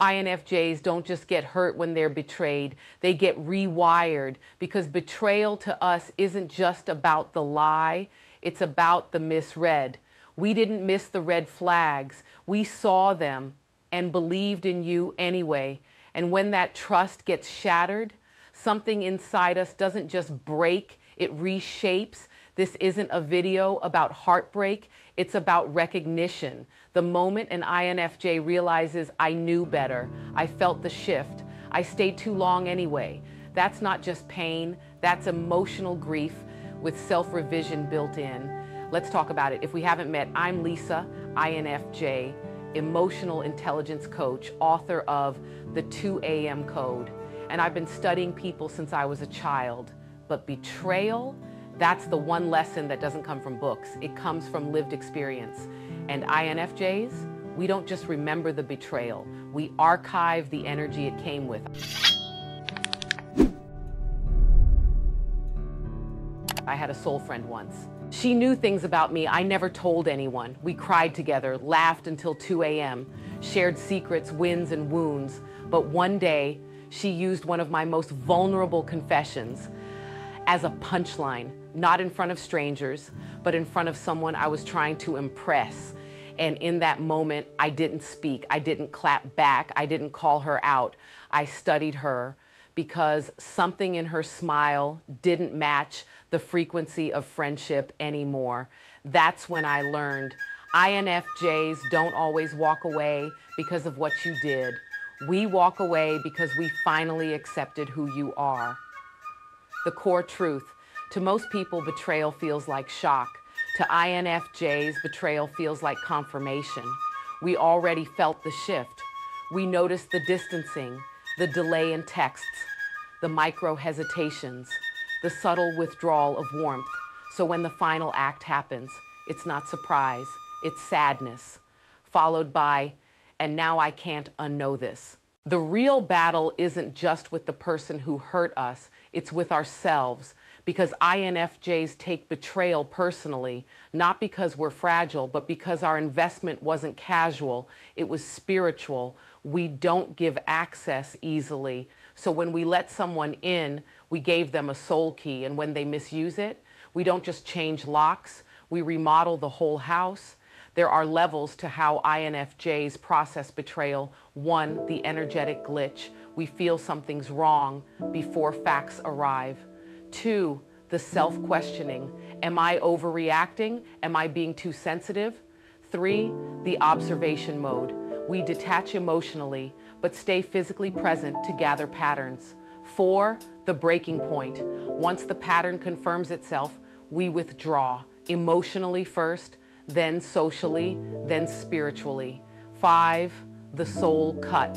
INFJs don't just get hurt when they're betrayed, they get rewired, because betrayal to us isn't just about the lie, it's about the misread. We didn't miss the red flags, we saw them and believed in you anyway. And when that trust gets shattered, something inside us doesn't just break, it reshapes. This isn't a video about heartbreak, it's about recognition. The moment an INFJ realizes, I knew better, I felt the shift, I stayed too long anyway. That's not just pain, that's emotional grief with self-revision built in. Let's talk about it. If we haven't met, I'm Lisa, INFJ, emotional intelligence coach, author of The 2 a.m. Code. And I've been studying people since I was a child. But betrayal, that's the one lesson that doesn't come from books. It comes from lived experience. And INFJs, we don't just remember the betrayal, we archive the energy it came with. I had a soul friend once. She knew things about me I never told anyone. We cried together, laughed until 2 a.m., shared secrets, wins, and wounds. But one day, she used one of my most vulnerable confessions as a punchline, not in front of strangers, but in front of someone I was trying to impress. And in that moment, I didn't speak, I didn't clap back, I didn't call her out. I studied her because something in her smile didn't match the frequency of friendship anymore. That's when I learned INFJs don't always walk away because of what you did. We walk away because we finally accepted who you are. The core truth. To most people, betrayal feels like shock. To INFJs, betrayal feels like confirmation. We already felt the shift. We noticed the distancing, the delay in texts, the micro hesitations, the subtle withdrawal of warmth. So when the final act happens, it's not surprise, it's sadness, followed by, and now I can't unknow this. The real battle isn't just with the person who hurt us, it's with ourselves, because INFJs take betrayal personally, not because we're fragile, but because our investment wasn't casual, it was spiritual. We don't give access easily. So when we let someone in, we gave them a soul key, and when they misuse it, we don't just change locks, we remodel the whole house. There are levels to how INFJs process betrayal. One, the energetic glitch. We feel something's wrong before facts arrive. Two, the self-questioning. Am I overreacting? Am I being too sensitive? Three, the observation mode. We detach emotionally, but stay physically present to gather patterns. Four, the breaking point. Once the pattern confirms itself, we withdraw, emotionally first, then socially, then spiritually. Five, the soul cut.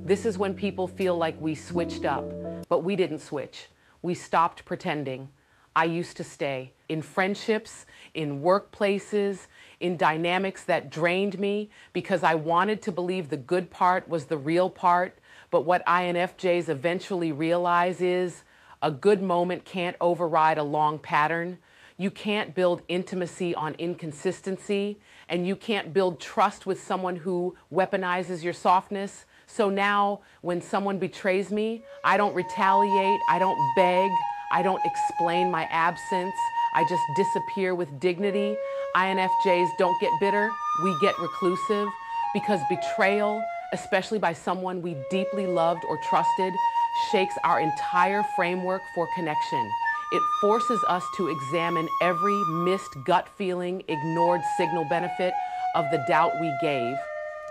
This is when people feel like we switched up, but we didn't switch. We stopped pretending. I used to stay in friendships, in workplaces, in dynamics that drained me because I wanted to believe the good part was the real part. But what INFJs eventually realize is a good moment can't override a long pattern. You can't build intimacy on inconsistency, and you can't build trust with someone who weaponizes your softness. So now, when someone betrays me, I don't retaliate, I don't beg, I don't explain my absence, I just disappear with dignity. INFJs don't get bitter, we get reclusive, because betrayal, especially by someone we deeply loved or trusted, shakes our entire framework for connection. It forces us to examine every missed gut feeling, ignored signal benefit of the doubt we gave.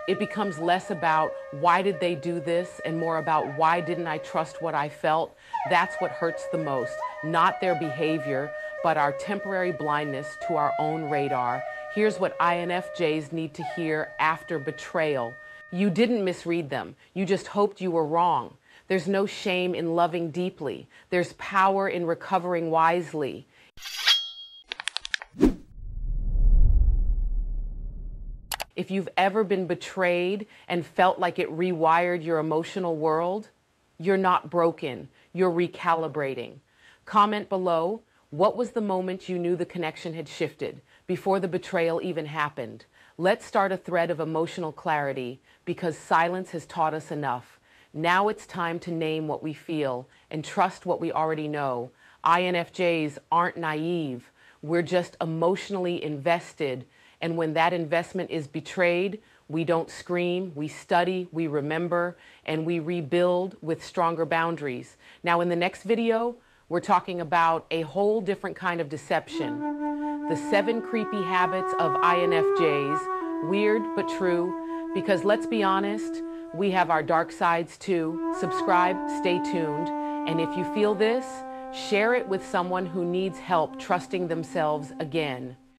It becomes less about why did they do this and more about why didn't I trust what I felt. That's what hurts the most, not their behavior, but our temporary blindness to our own radar. Here's what INFJs need to hear after betrayal. You didn't misread them. You just hoped you were wrong. There's no shame in loving deeply. There's power in recovering wisely. If you've ever been betrayed and felt like it rewired your emotional world, you're not broken, you're recalibrating. Comment below, what was the moment you knew the connection had shifted before the betrayal even happened? Let's start a thread of emotional clarity because silence has taught us enough. Now it's time to name what we feel and trust what we already know. INFJs aren't naive. We're just emotionally invested. And when that investment is betrayed, we don't scream, we study, we remember, and we rebuild with stronger boundaries. Now, in the next video, we're talking about a whole different kind of deception. The 7 creepy habits of INFJs, weird but true, because let's be honest, we have our dark sides too. Subscribe, stay tuned, and if you feel this, share it with someone who needs help trusting themselves again.